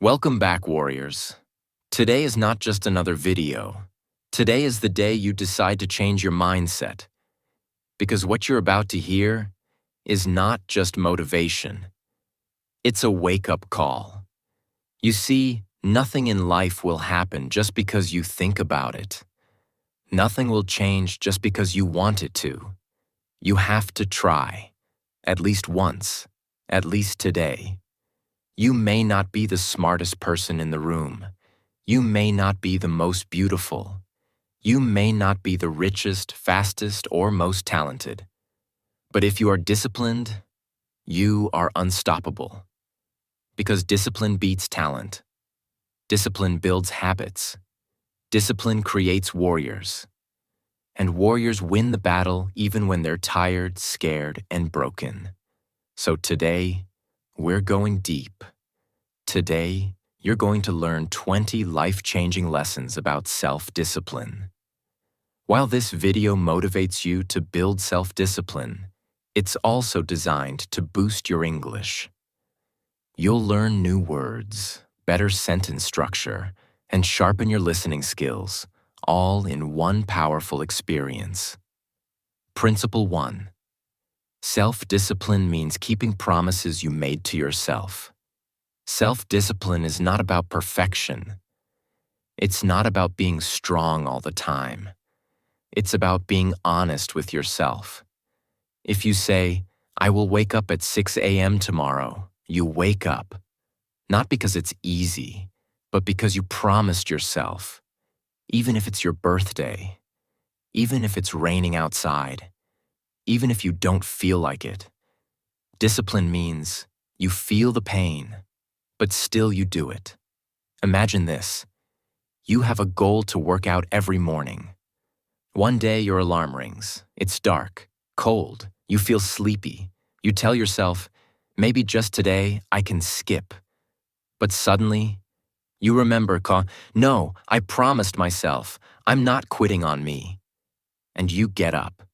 Welcome back, warriors. Today is not just another video. Today is the day you decide to change your mindset. Because what you're about to hear is not just motivation. It's a wake-up call. You see, nothing in life will happen just because you think about it. Nothing will change just because you want it to. You have to try. At least once. At least today. You may not be the smartest person in the room. You may not be the most beautiful. You may not be the richest, fastest, or most talented. But if you are disciplined, you are unstoppable. Because discipline beats talent. Discipline builds habits. Discipline creates warriors. And warriors win the battle even when they're tired, scared, and broken. So today, we're going deep. Today, you're going to learn 20 life-changing lessons about self-discipline. While this video motivates you to build self-discipline, it's also designed to boost your English. You'll learn new words, better sentence structure, and sharpen your listening skills, all in one powerful experience. Principle 1. Self-discipline means keeping promises you made to yourself. Self-discipline is not about perfection. It's not about being strong all the time. It's about being honest with yourself. If you say, "I will wake up at 6 a.m. tomorrow," you wake up. Not because it's easy, but because you promised yourself. Even if it's your birthday, even if it's raining outside, even if you don't feel like it. Discipline means you feel the pain, but still you do it. Imagine this. You have a goal to work out every morning. One day your alarm rings. It's dark, cold, you feel sleepy. You tell yourself, maybe just today I can skip. But suddenly, you remember, no, I promised myself, I'm not quitting on me. And you get up.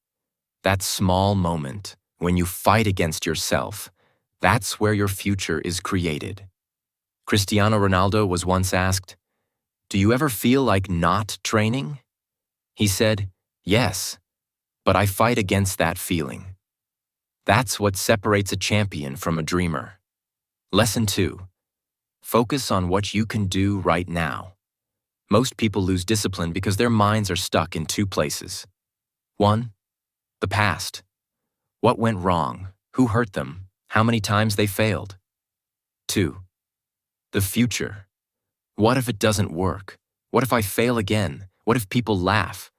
That small moment, when you fight against yourself, that's where your future is created. Cristiano Ronaldo was once asked, "Do you ever feel like not training?" He said, "Yes, but I fight against that feeling." That's what separates a champion from a dreamer. Lesson 2. Focus on what you can do right now. Most people lose discipline because their minds are stuck in two places. 1. The past. What went wrong? Who hurt them? How many times they failed? 2. The future. What if it doesn't work? What if I fail again? What if people laugh?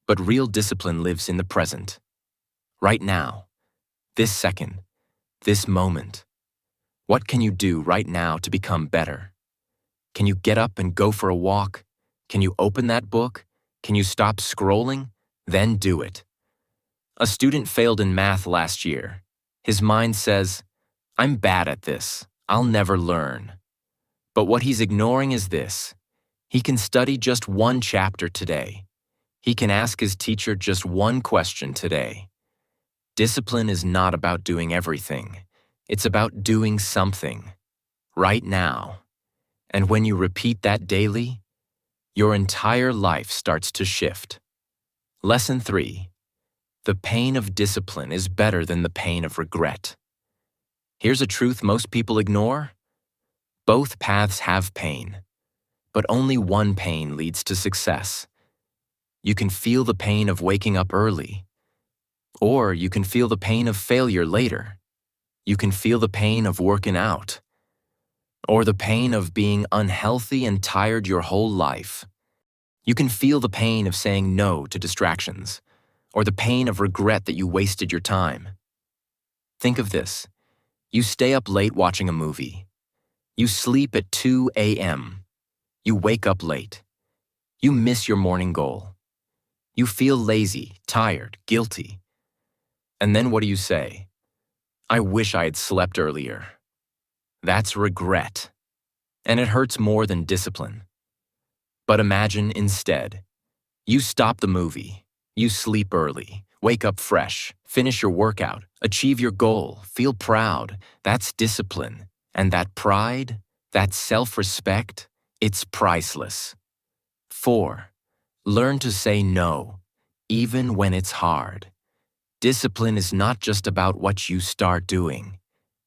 But real discipline lives in the present. Right now. This second. This moment. What can you do right now to become better? Can you get up and go for a walk? Can you open that book? Can you stop scrolling? Then do it. A student failed in math last year. His mind says, "I'm bad at this. I'll never learn." But what he's ignoring is this. He can study just one chapter today. He can ask his teacher just one question today. Discipline is not about doing everything. It's about doing something, right now. And when you repeat that daily, your entire life starts to shift. Lesson 3. The pain of discipline is better than the pain of regret. Here's a truth most people ignore. Both paths have pain, but only one pain leads to success. You can feel the pain of waking up early, or you can feel the pain of failure later. You can feel the pain of working out, or the pain of being unhealthy and tired your whole life. You can feel the pain of saying no to distractions, or the pain of regret that you wasted your time. Think of this. You stay up late watching a movie. You sleep at 2 a.m. You wake up late. You miss your morning goal. You feel lazy, tired, guilty. And then what do you say? "I wish I had slept earlier." That's regret. And it hurts more than discipline. But imagine instead, you stop the movie, you sleep early, wake up fresh, finish your workout, achieve your goal, feel proud. That's discipline. And that pride, That self-respect, it's priceless. 4. Learn to say no, even when it's hard. Discipline is not just about what you start doing.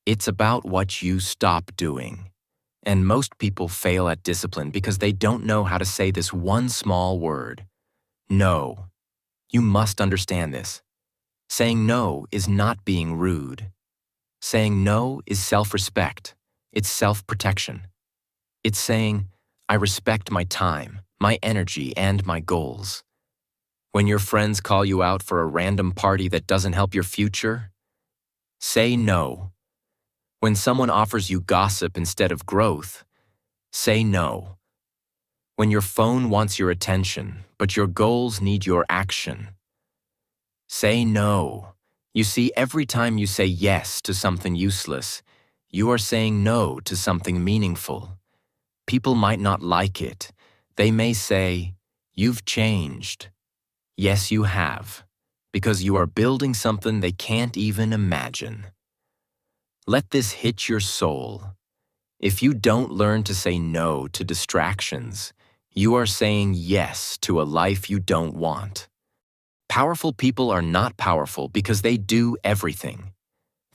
It's about what you stop doing. And most people fail at discipline because they don't know how to say this one small word. No. You must understand this. Saying no is not being rude. Saying no is self-respect. It's self-protection. It's saying, I respect my time, my energy, and my goals. When your friends call you out for a random party that doesn't help your future, say no. When someone offers you gossip instead of growth, say no. When your phone wants your attention, but your goals need your action, say no. You see, every time you say yes to something useless, you are saying no to something meaningful. People might not like it. They may say, "You've changed." Yes, you have, because you are building something they can't even imagine. Let this hit your soul. If you don't learn to say no to distractions, you are saying yes to a life you don't want. Powerful people are not powerful because they do everything.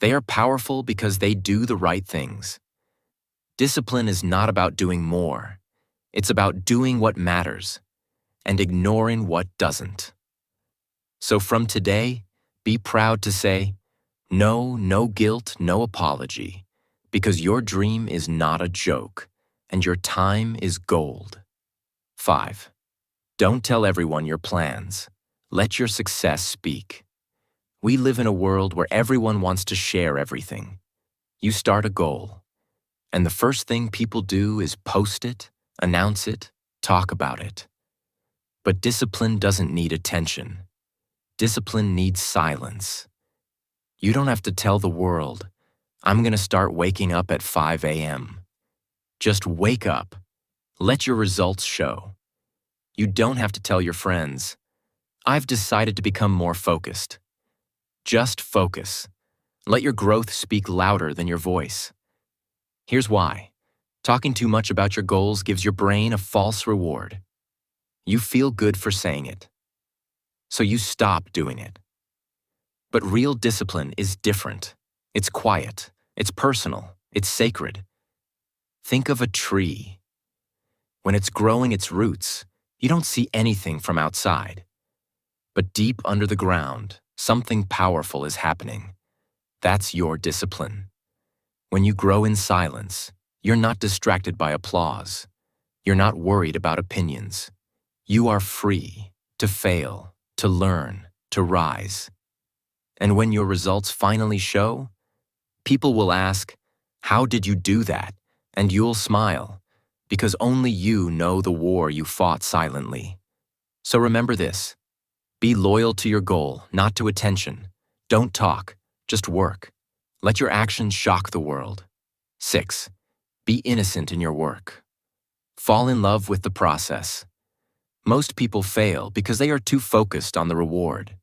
They are powerful because they do the right things. Discipline is not about doing more. It's about doing what matters and ignoring what doesn't. So from today, be proud to say, no, no guilt, no apology, because your dream is not a joke and your time is gold. 5. Don't tell everyone your plans. Let your success speak. We live in a world where everyone wants to share everything. You start a goal, and the first thing people do is post it, announce it, talk about it. But discipline doesn't need attention. Discipline needs silence. You don't have to tell the world, I'm going to start waking up at 5 a.m. Just wake up. Let your results show. You don't have to tell your friends, I've decided to become more focused. Just focus. Let your growth speak louder than your voice. Here's why. Talking too much about your goals gives your brain a false reward. You feel good for saying it, so you stop doing it. But real discipline is different. It's quiet, it's personal, it's sacred. Think of a tree. When it's growing its roots, you don't see anything from outside. But deep under the ground, something powerful is happening. That's your discipline. When you grow in silence, you're not distracted by applause. You're not worried about opinions. You are free to fail, to learn, to rise. And when your results finally show, people will ask, how did you do that? And you'll smile, because only you know the war you fought silently. So remember this. Be loyal to your goal, not to attention. Don't talk, just work. Let your actions shock the world. 6. Be innocent in your work. Fall in love with the process. Most people fail because they are too focused on the reward.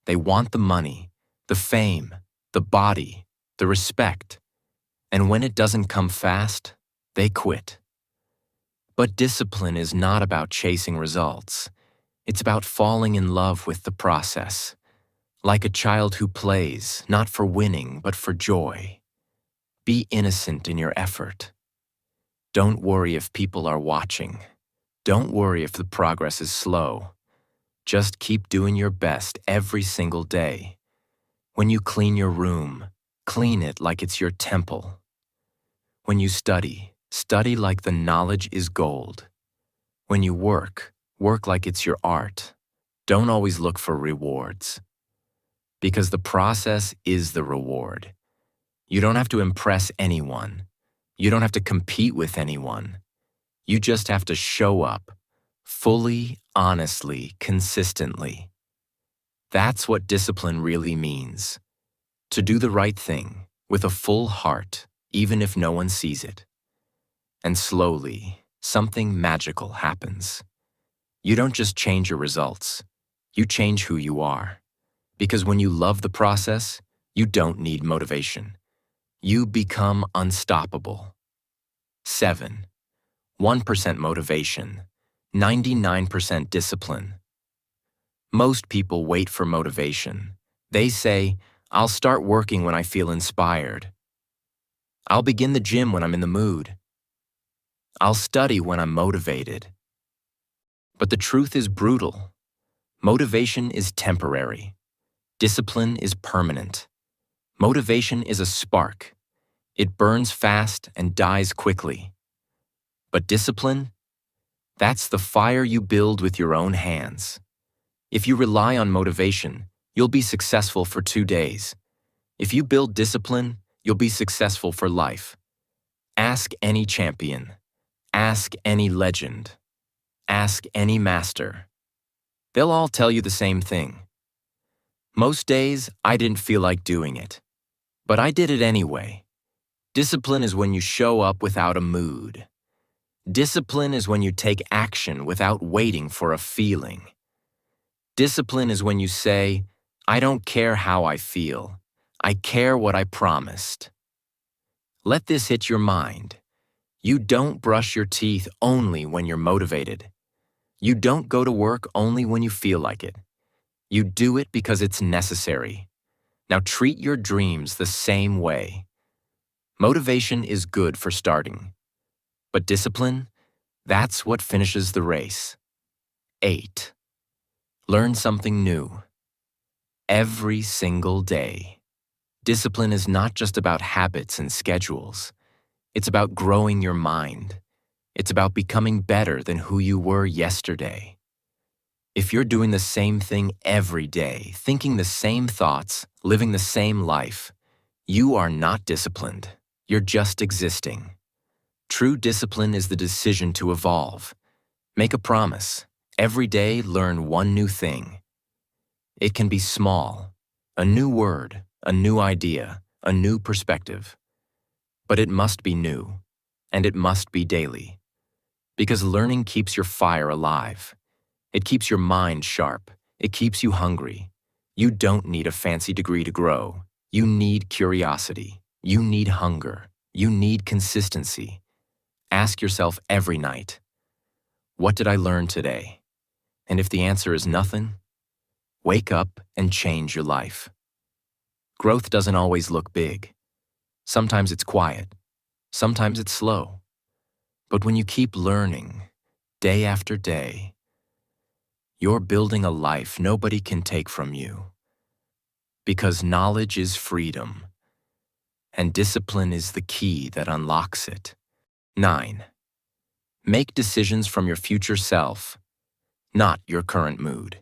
They want the money, the fame, the body, the respect. And when it doesn't come fast, they quit. But discipline is not about chasing results. It's about falling in love with the process. Like a child who plays, not for winning, but for joy. Be innocent in your effort. Don't worry if people are watching. Don't worry if the progress is slow. Just keep doing your best every single day. When you clean your room, clean it like it's your temple. When you study, study like the knowledge is gold. When you work, work like it's your art. Don't always look for rewards. Because the process is the reward. You don't have to impress anyone. You don't have to compete with anyone. You just have to show up, fully, honestly, consistently. That's what discipline really means. To do the right thing, with a full heart, even if no one sees it. And slowly, something magical happens. You don't just change your results, you change who you are. Because when you love the process, you don't need motivation. You become unstoppable. 7. 1% motivation, 99% discipline. Most people wait for motivation. They say, I'll start working when I feel inspired. I'll begin the gym when I'm in the mood. I'll study when I'm motivated. But the truth is brutal. Motivation is temporary. Discipline is permanent. Motivation is a spark. It burns fast and dies quickly. But discipline? That's the fire you build with your own hands. If you rely on motivation, you'll be successful for 2 days. If you build discipline, you'll be successful for life. Ask any champion. Ask any legend. Ask any master. They'll all tell you the same thing. Most days, I didn't feel like doing it. But I did it anyway. Discipline is when you show up without a mood. Discipline is when you take action without waiting for a feeling. Discipline is when you say, I don't care how I feel. I care what I promised. Let this hit your mind. You don't brush your teeth only when you're motivated. You don't go to work only when you feel like it. You do it because it's necessary. Now treat your dreams the same way. Motivation is good for starting. But discipline, that's what finishes the race. 8. Learn something new. Every single day. Discipline is not just about habits and schedules. It's about growing your mind. It's about becoming better than who you were yesterday. If you're doing the same thing every day, thinking the same thoughts, living the same life, you are not disciplined. You're just existing. True discipline is the decision to evolve. Make a promise. Every day, learn one new thing. It can be small, a new word, a new idea, a new perspective. But it must be new, and it must be daily. Because learning keeps your fire alive. It keeps your mind sharp. It keeps you hungry. You don't need a fancy degree to grow. You need curiosity. You need hunger. You need consistency. Ask yourself every night, what did I learn today? And if the answer is nothing, wake up and change your life. Growth doesn't always look big. Sometimes it's quiet. Sometimes it's slow. But when you keep learning, day after day, you're building a life nobody can take from you. Because knowledge is freedom, and discipline is the key that unlocks it. 9. Make decisions from your future self, not your current mood.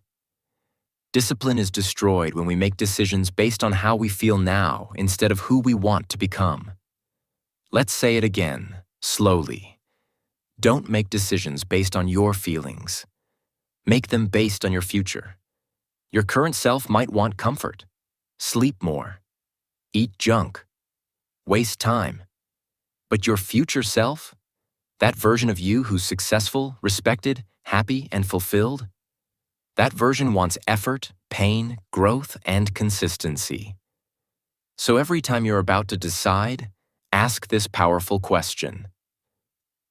Discipline is destroyed when we make decisions based on how we feel now instead of who we want to become. Let's say it again, slowly. Don't make decisions based on your feelings. Make them based on your future. Your current self might want comfort, sleep more, eat junk, waste time. But your future self, that version of you who's successful, respected, happy, and fulfilled, that version wants effort, pain, growth, and consistency. So every time you're about to decide, ask this powerful question.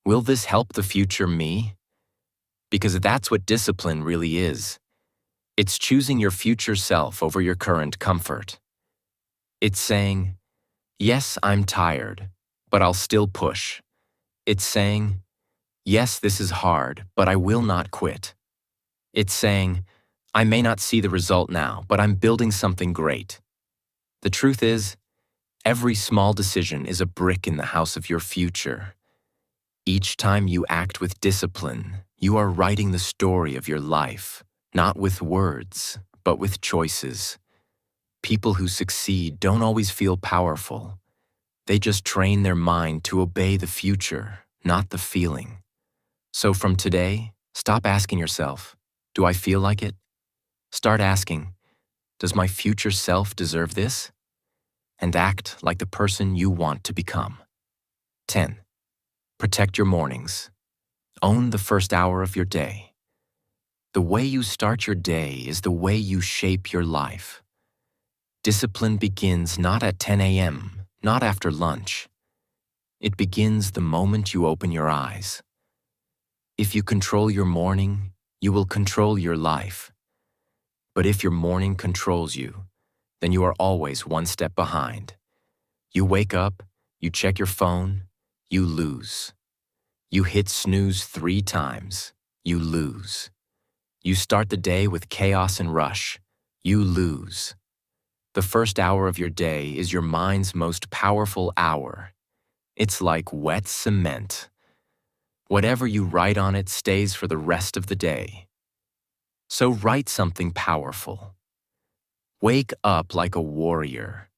Will this help the future me? Because that's what discipline really is. It's choosing your future self over your current comfort. It's saying, yes, I'm tired, but I'll still push. It's saying, yes, this is hard, but I will not quit. It's saying, I may not see the result now, but I'm building something great. The truth is, every small decision is a brick in the house of your future. Each time you act with discipline, you are writing the story of your life, not with words, but with choices. People who succeed don't always feel powerful. They just train their mind to obey the future, not the feeling. So from today, stop asking yourself, do I feel like it? Start asking, does my future self deserve this? And act like the person you want to become. 10. Protect your mornings. Own the first hour of your day. The way you start your day is the way you shape your life. Discipline begins not at 10 a.m., not after lunch. It begins the moment you open your eyes. If you control your morning, you will control your life. But if your morning controls you, then you are always one step behind. You wake up, you check your phone, you lose. You hit snooze 3 times, you lose. You start the day with chaos and rush, you lose. The first hour of your day is your mind's most powerful hour. It's like wet cement. Whatever you write on it stays for the rest of the day. So write something powerful. Wake up like a warrior.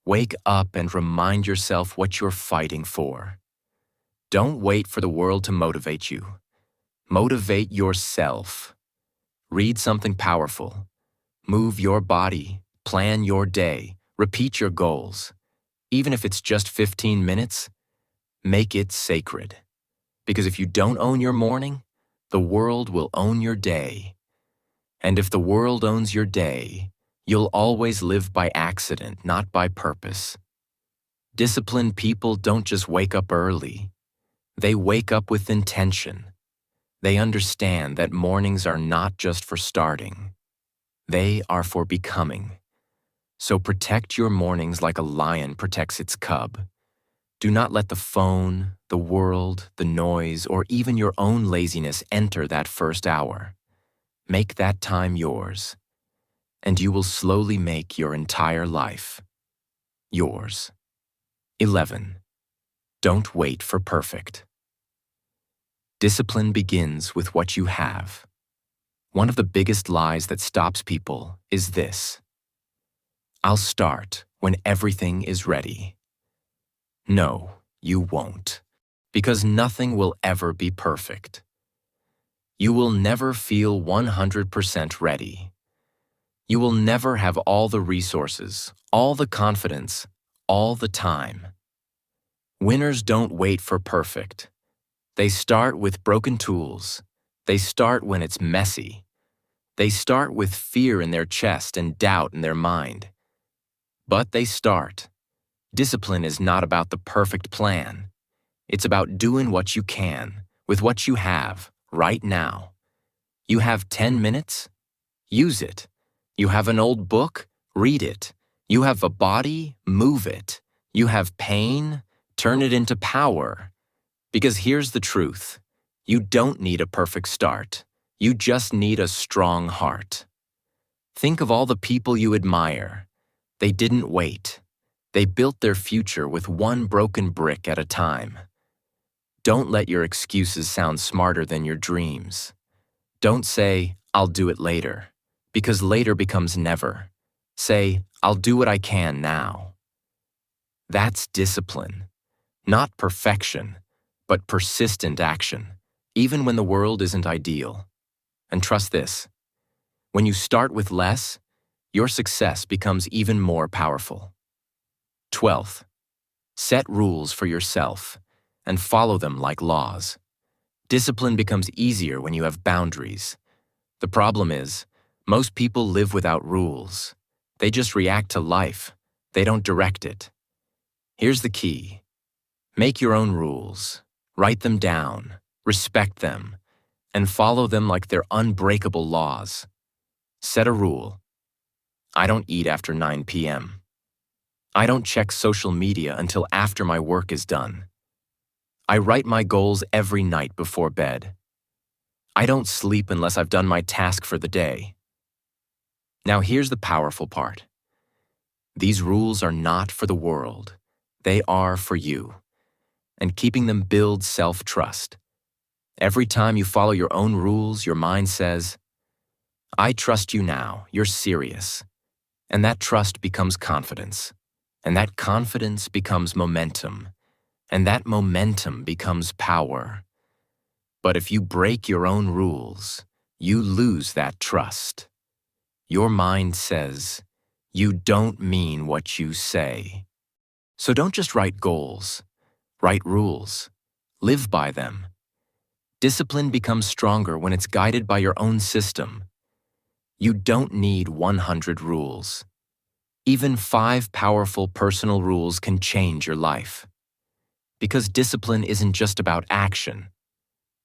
Wake up and remind yourself what you're fighting for. Don't wait for the world to motivate you. Motivate yourself. Read something powerful. Move your body. Plan your day. Repeat your goals. Even if it's just 15 minutes, make it sacred. Because if you don't own your morning, the world will own your day. And if the world owns your day, you'll always live by accident, not by purpose. Disciplined people don't just wake up early. They wake up with intention. They understand that mornings are not just for starting. They are for becoming. So protect your mornings like a lion protects its cub. Do not let the phone, the world, the noise, or even your own laziness enter that first hour. Make that time yours, and you will slowly make your entire life yours. 11. Don't wait for perfect. Discipline begins with what you have. One of the biggest lies that stops people is this: I'll start when everything is ready. No, you won't, because nothing will ever be perfect. You will never feel 100% ready. You will never have all the resources, all the confidence, all the time. Winners don't wait for perfect. They start with broken tools. They start when it's messy. They start with fear in their chest and doubt in their mind. But they start. Discipline is not about the perfect plan. It's about doing what you can, with what you have, right now. You have 10 minutes? Use it. You have an old book? Read it. You have a body? Move it. You have pain? Turn it into power. Because here's the truth. You don't need a perfect start. You just need a strong heart. Think of all the people you admire. They didn't wait. They built their future with one broken brick at a time. Don't let your excuses sound smarter than your dreams. Don't say, I'll do it later, because later becomes never. Say, I'll do what I can now. That's discipline. Not perfection, but persistent action, even when the world isn't ideal. And trust this, when you start with less, your success becomes even more powerful. 12th, set rules for yourself and follow them like laws. Discipline becomes easier when you have boundaries. The problem is, most people live without rules. They just react to life. They don't direct it. Here's the key. Make your own rules. Write them down. Respect them. And follow them like they're unbreakable laws. Set a rule. I don't eat after 9 p.m. I don't check social media until after my work is done. I write my goals every night before bed. I don't sleep unless I've done my task for the day. Now here's the powerful part. These rules are not for the world. They are for you. And keeping them builds self-trust. Every time you follow your own rules, your mind says, I trust you now, you're serious. And that trust becomes confidence. And that confidence becomes momentum. And that momentum becomes power. But if you break your own rules, you lose that trust. Your mind says, you don't mean what you say. So don't just write goals. Write rules. Live by them. Discipline becomes stronger when it's guided by your own system. You don't need 100 rules. Even 5 powerful personal rules can change your life. Because discipline isn't just about action.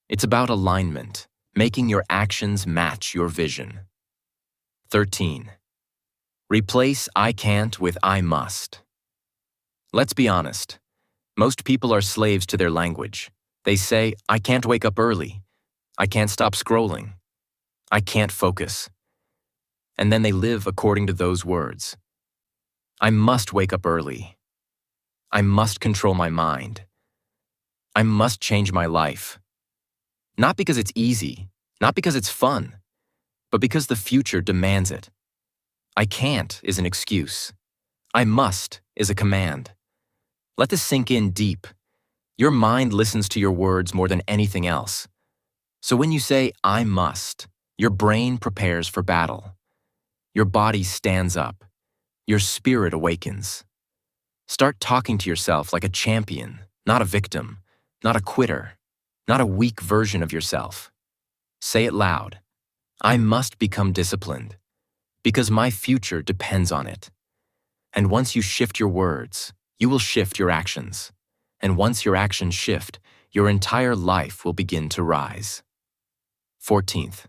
It's about alignment, making your actions match your vision. 13. Replace I can't with I must. Let's be honest. Most people are slaves to their language. They say, I can't wake up early. I can't stop scrolling. I can't focus. And then they live according to those words. I must wake up early. I must control my mind. I must change my life. Not because it's easy, not because it's fun, but because the future demands it. I can't is an excuse. I must is a command. Let this sink in deep. Your mind listens to your words more than anything else. So when you say, I must, your brain prepares for battle. Your body stands up. Your spirit awakens. Start talking to yourself like a champion, not a victim, not a quitter, not a weak version of yourself. Say it loud. I must become disciplined because my future depends on it. And once you shift your words, you will shift your actions. And once your actions shift, your entire life will begin to rise. 14th,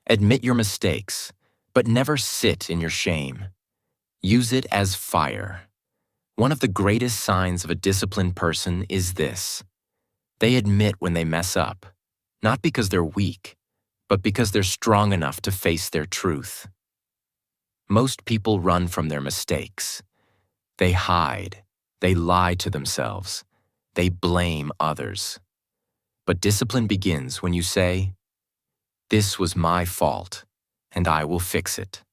admit your mistakes, but never sit in your shame. Use it as fire. One of the greatest signs of a disciplined person is this. They admit when they mess up, not because they're weak, but because they're strong enough to face their truth. Most people run from their mistakes. They hide. They lie to themselves. They blame others. But discipline begins when you say, this was my fault, and I will fix it.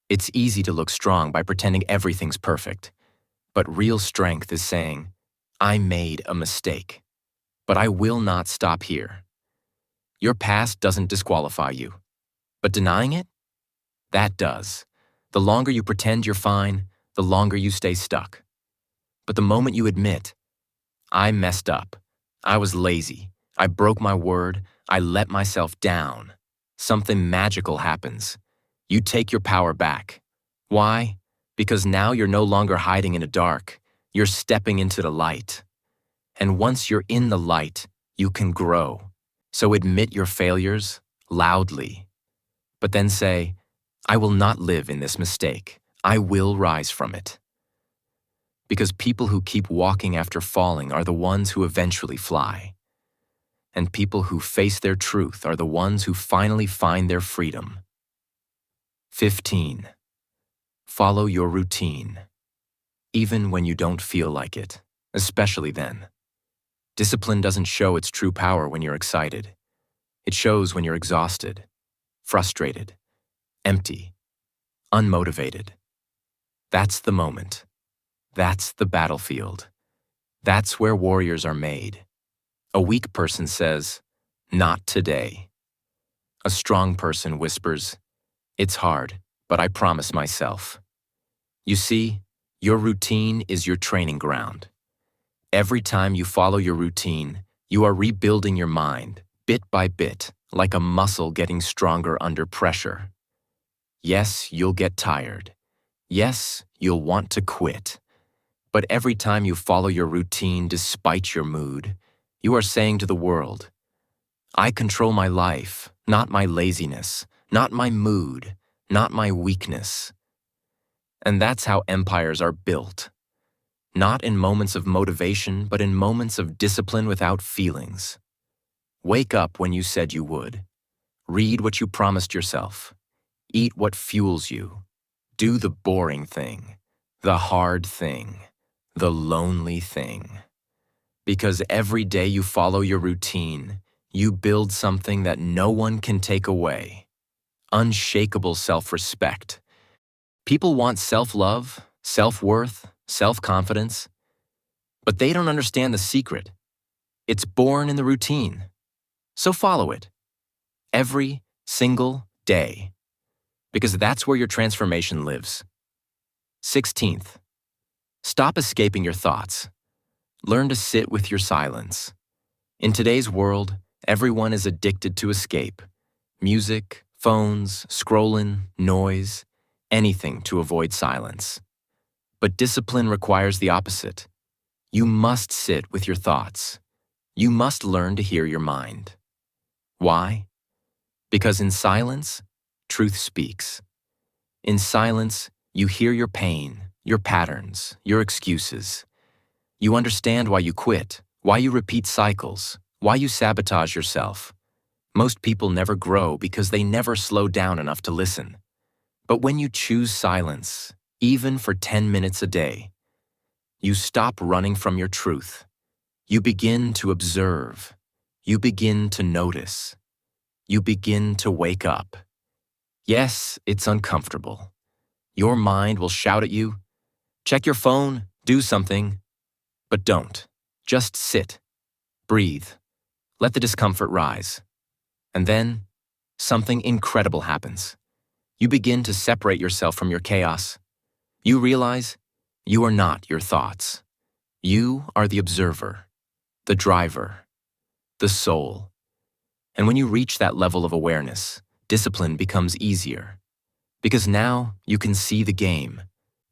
It's easy to look strong by pretending everything's perfect. But real strength is saying, I made a mistake, but I will not stop here. Your past doesn't disqualify you, but denying it? That does. The longer you pretend you're fine, the longer you stay stuck. But the moment you admit, I messed up, I was lazy, I broke my word, I let myself down, something magical happens. You take your power back. Why? Because now you're no longer hiding in the dark, you're stepping into the light. And once you're in the light, you can grow. So admit your failures loudly. But then say, I will not live in this mistake. I will rise from it. Because people who keep walking after falling are the ones who eventually fly. And people who face their truth are the ones who finally find their freedom. 15. Follow your routine. Even when you don't feel like it, especially then. Discipline doesn't show its true power when you're excited. It shows when you're exhausted, frustrated, empty, unmotivated. That's the moment. That's the battlefield. That's where warriors are made. A weak person says, not today. A strong person whispers, it's hard, but I promise myself. You see, your routine is your training ground. Every time you follow your routine, you are rebuilding your mind, bit by bit, like a muscle getting stronger under pressure. Yes, you'll get tired. Yes, you'll want to quit. But every time you follow your routine despite your mood, you are saying to the world, I control my life, not my laziness, not my mood, not my weakness. And that's how empires are built. Not in moments of motivation, but in moments of discipline without feelings. Wake up when you said you would. Read what you promised yourself. Eat what fuels you. Do the boring thing, the hard thing, the lonely thing. Because every day you follow your routine, you build something that no one can take away. Unshakable self-respect. People want self-love, self-worth, self-confidence, but they don't understand the secret. It's born in the routine. So follow it. Every single day. Because that's where your transformation lives. 16th, stop escaping your thoughts. Learn to sit with your silence. In today's world, everyone is addicted to escape. Music, phones, scrolling, noise, anything to avoid silence. But discipline requires the opposite. You must sit with your thoughts. You must learn to hear your mind. Why? Because in silence, truth speaks. In silence, you hear your pain, your patterns, your excuses. You understand why you quit, why you repeat cycles, why you sabotage yourself. Most people never grow because they never slow down enough to listen. But when you choose silence, even for 10 minutes a day, you stop running from your truth. You begin to observe. You begin to notice. You begin to wake up. Yes, it's uncomfortable. Your mind will shout at you, check your phone, do something. But don't. Just sit. Breathe. Let the discomfort rise. And then, something incredible happens. You begin to separate yourself from your chaos. You realize you are not your thoughts. You are the observer, the driver, the soul. And when you reach that level of awareness, discipline becomes easier. Because now you can see the game.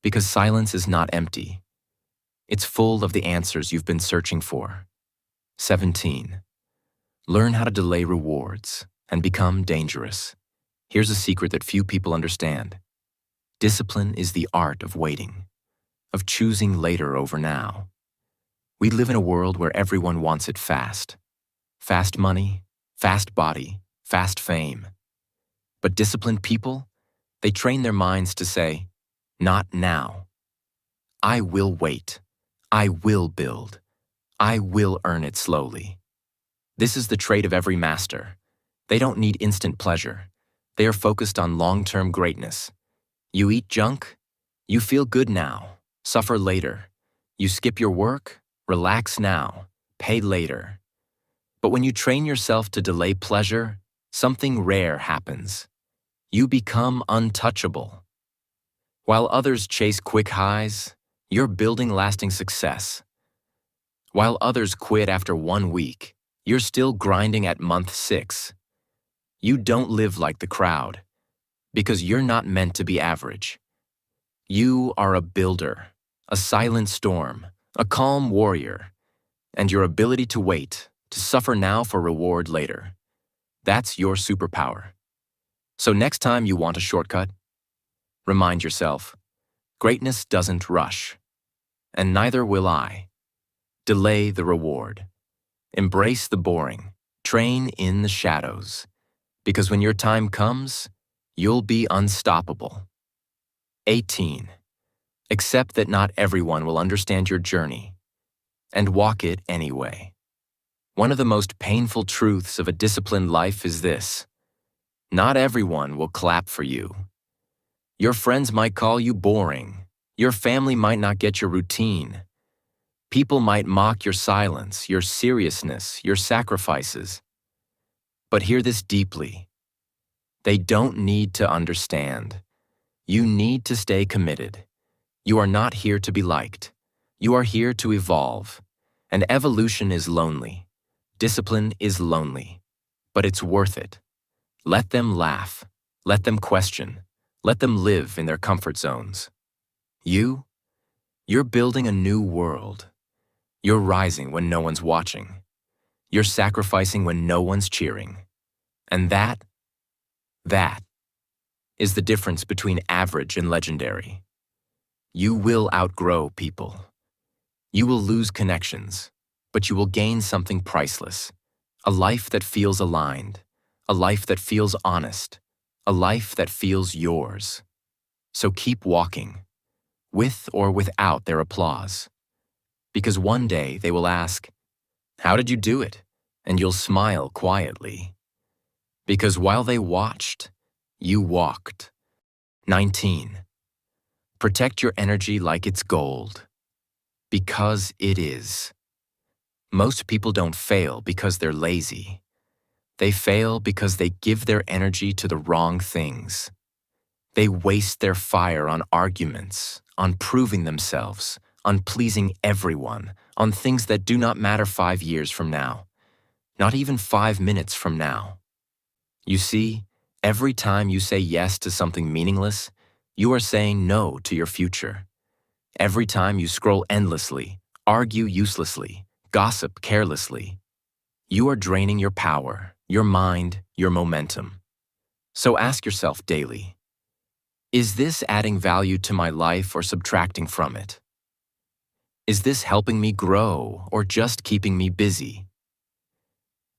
Because silence is not empty. It's full of the answers you've been searching for. 17. Learn how to delay rewards and become dangerous. Here's a secret that few people understand. Discipline is the art of waiting, of choosing later over now. We live in a world where everyone wants it fast. Fast money, fast body, fast fame. But disciplined people, they train their minds to say, not now. I will wait. I will build. I will earn it slowly. This is the trait of every master. They don't need instant pleasure. They are focused on long-term greatness. You eat junk? You feel good now. Suffer later. You skip your work? Relax now. Pay later. But when you train yourself to delay pleasure, something rare happens. You become untouchable. While others chase quick highs, you're building lasting success. While others quit after 1 week, you're still grinding at month 6. You don't live like the crowd, because you're not meant to be average. You are a builder, a silent storm, a calm warrior, and your ability to wait, to suffer now for reward later. That's your superpower. So next time you want a shortcut, remind yourself, greatness doesn't rush, and neither will I. Delay the reward. Embrace the boring. Train in the shadows. Because when your time comes, you'll be unstoppable. 18. Accept that not everyone will understand your journey, and walk it anyway. One of the most painful truths of a disciplined life is this: not everyone will clap for you. Your friends might call you boring. Your family might not get your routine. People might mock your silence, your seriousness, your sacrifices. But hear this deeply. They don't need to understand. You need to stay committed. You are not here to be liked. You are here to evolve. And evolution is lonely. Discipline is lonely. But it's worth it. Let them laugh. Let them question. Let them live in their comfort zones. You're building a new world. You're rising when no one's watching. You're sacrificing when no one's cheering. And that is the difference between average and legendary. You will outgrow people. You will lose connections, but you will gain something priceless. A life that feels aligned. A life that feels honest. A life that feels yours. So keep walking, with or without their applause. Because one day they will ask, "How did you do it?" And you'll smile quietly. Because while they watched, you walked. 19. Protect your energy like it's gold. Because it is. Most people don't fail because they're lazy. They fail because they give their energy to the wrong things. They waste their fire on arguments, on proving themselves, on pleasing everyone, on things that do not matter 5 years from now, not even 5 minutes from now. You see, every time you say yes to something meaningless, you are saying no to your future. Every time you scroll endlessly, argue uselessly, gossip carelessly. You are draining your power, your mind, your momentum. So ask yourself daily, is this adding value to my life or subtracting from it? Is this helping me grow or just keeping me busy?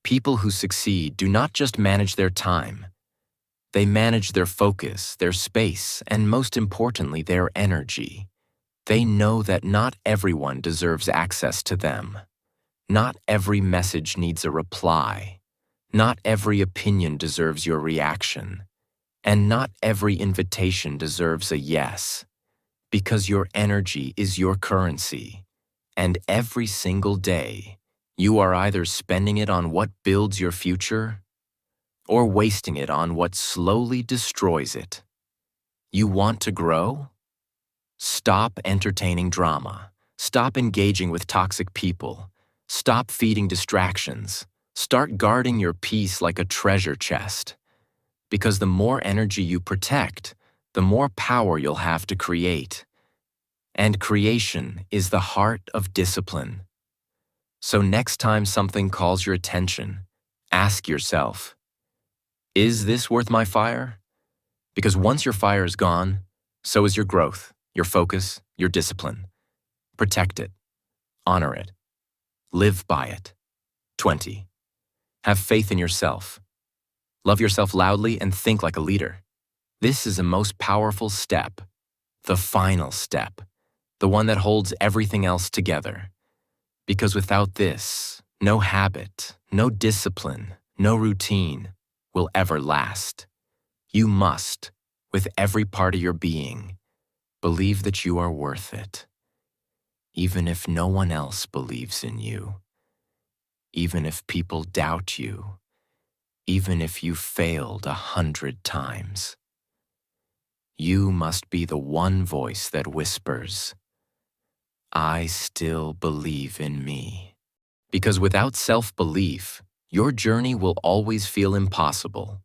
People who succeed do not just manage their time. They manage their focus, their space, and most importantly, their energy. They know that not everyone deserves access to them. Not every message needs a reply. Not every opinion deserves your reaction. And not every invitation deserves a yes. Because your energy is your currency. And every single day, you are either spending it on what builds your future or wasting it on what slowly destroys it. You want to grow? Stop entertaining drama. Stop engaging with toxic people. Stop feeding distractions. Start guarding your peace like a treasure chest. Because the more energy you protect, the more power you'll have to create. And creation is the heart of discipline. So next time something calls your attention, ask yourself, is this worth my fire? Because once your fire is gone, so is your growth, your focus, your discipline. Protect it. Honor it. Live by it. 20. Have faith in yourself. Love yourself loudly and think like a leader. This is the most powerful step, the final step, the one that holds everything else together. Because without this, no habit, no discipline, no routine will ever last. You must, with every part of your being, believe that you are worth it. Even if no one else believes in you. Even if people doubt you. Even if you failed 100 times. You must be the one voice that whispers, I still believe in me. Because without self-belief, your journey will always feel impossible.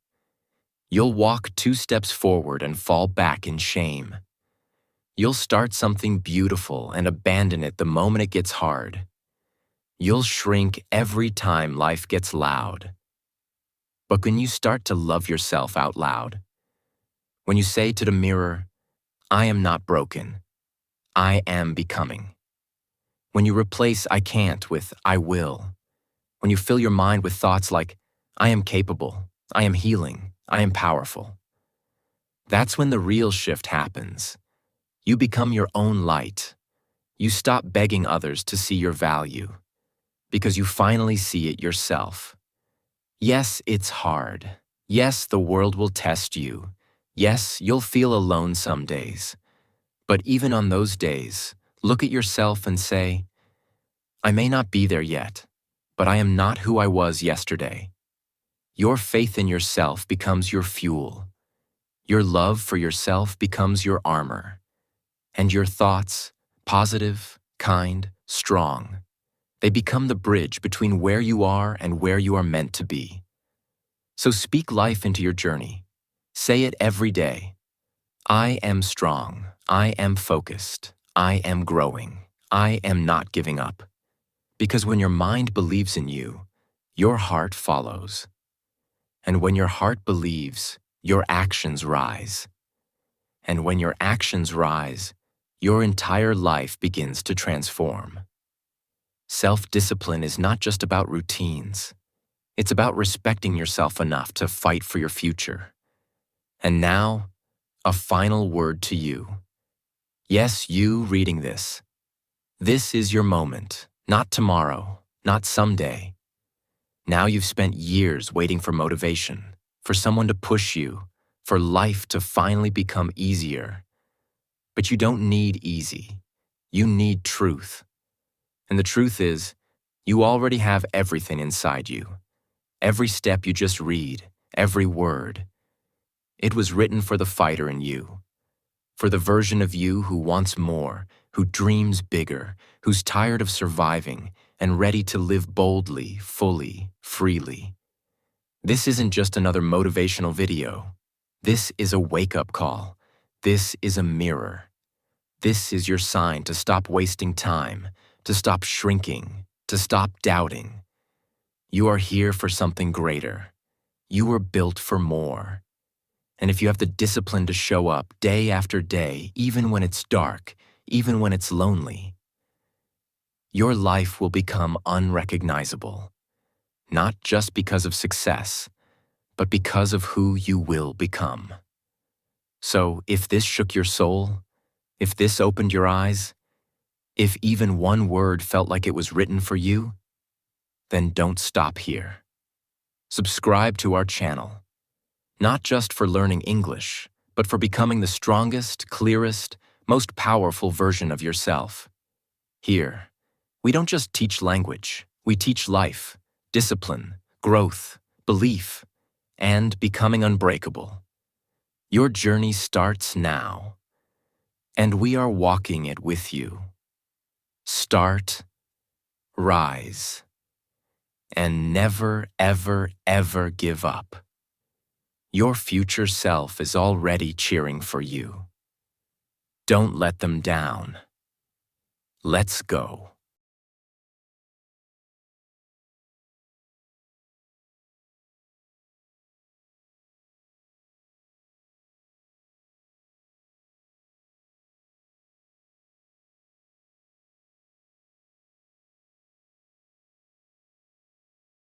You'll walk 2 steps forward and fall back in shame. You'll start something beautiful and abandon it the moment it gets hard. You'll shrink every time life gets loud. But when you start to love yourself out loud, when you say to the mirror, I am not broken, I am becoming. When you replace I can't with I will. When you fill your mind with thoughts like, I am capable, I am healing, I am powerful. That's when the real shift happens. You become your own light. You stop begging others to see your value, because you finally see it yourself. Yes, it's hard. Yes, the world will test you. Yes, you'll feel alone some days. But even on those days, look at yourself and say, I may not be there yet, but I am not who I was yesterday. Your faith in yourself becomes your fuel. Your love for yourself becomes your armor. And your thoughts, positive, kind, strong, they become the bridge between where you are and where you are meant to be. So speak life into your journey. Say it every day. I am strong. I am focused. I am growing. I am not giving up. Because when your mind believes in you, your heart follows. And when your heart believes, your actions rise. And when your actions rise, your entire life begins to transform. Self-discipline is not just about routines. It's about respecting yourself enough to fight for your future. And now, a final word to you. Yes, you reading this. This is your moment, not tomorrow, not someday. Now you've spent years waiting for motivation, for someone to push you, for life to finally become easier. But you don't need easy. You need truth. And the truth is, you already have everything inside you. Every step you just read, every word. It was written for the fighter in you. For the version of you who wants more, who dreams bigger, who's tired of surviving and ready to live boldly, fully, freely. This isn't just another motivational video. This is a wake-up call. This is a mirror. This is your sign to stop wasting time, to stop shrinking, to stop doubting. You are here for something greater. You were built for more. And if you have the discipline to show up day after day, even when it's dark, even when it's lonely, your life will become unrecognizable, not just because of success, but because of who you will become. So if this shook your soul, if this opened your eyes, if even one word felt like it was written for you, then don't stop here. Subscribe to our channel, not just for learning English, but for becoming the strongest, clearest, most powerful version of yourself. Here, we don't just teach language, we teach life, discipline, growth, belief, and becoming unbreakable. Your journey starts now, and we are walking it with you. Start, rise, and never, ever, ever give up. Your future self is already cheering for you. Don't let them down. Let's go.